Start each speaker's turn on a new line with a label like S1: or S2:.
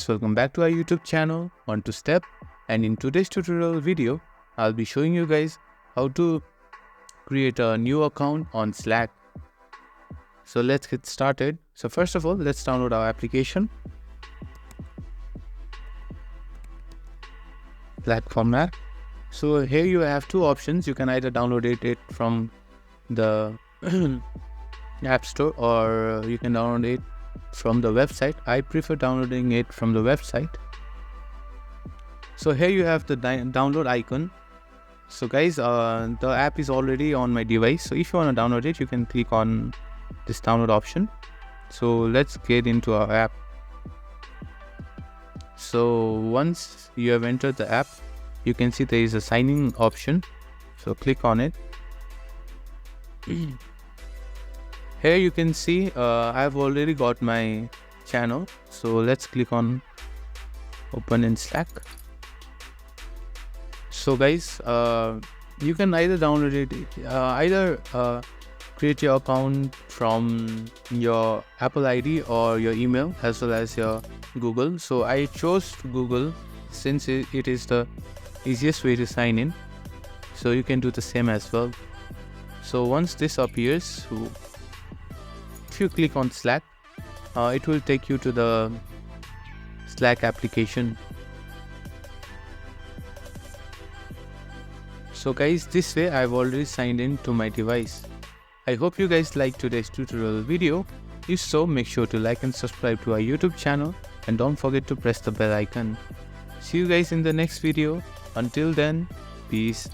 S1: guys, welcome back to our YouTube channel On to Step, and in today's tutorial video I'll be showing you guys how to create a new account on Slack. So let's get started. So first of all, let's download our application. Slack format. So here you have two options. You can either download it from the App Store or you can download it from the website. I prefer downloading it from the website. So here you have the download icon. So guys, the app is already on my device. So if you want to download it, you can click on this download option. So let's get into our app. So once you have entered the app, you can see there is a sign in option. So click on it. Here you can see I've already got my channel. So let's click on open in Slack. So guys, you can either download it, create your account from your Apple ID or your email as well as your Google. So I chose Google since it is the easiest way to sign in. So you can do the same as well. So once this appears, if you click on Slack, it will take you to the Slack application. So guys, this way I've already signed in to my device. I hope you guys liked today's tutorial video. If so, make sure to like and subscribe to our YouTube channel and don't forget to press the bell icon. See you guys in the next video. Until then, peace.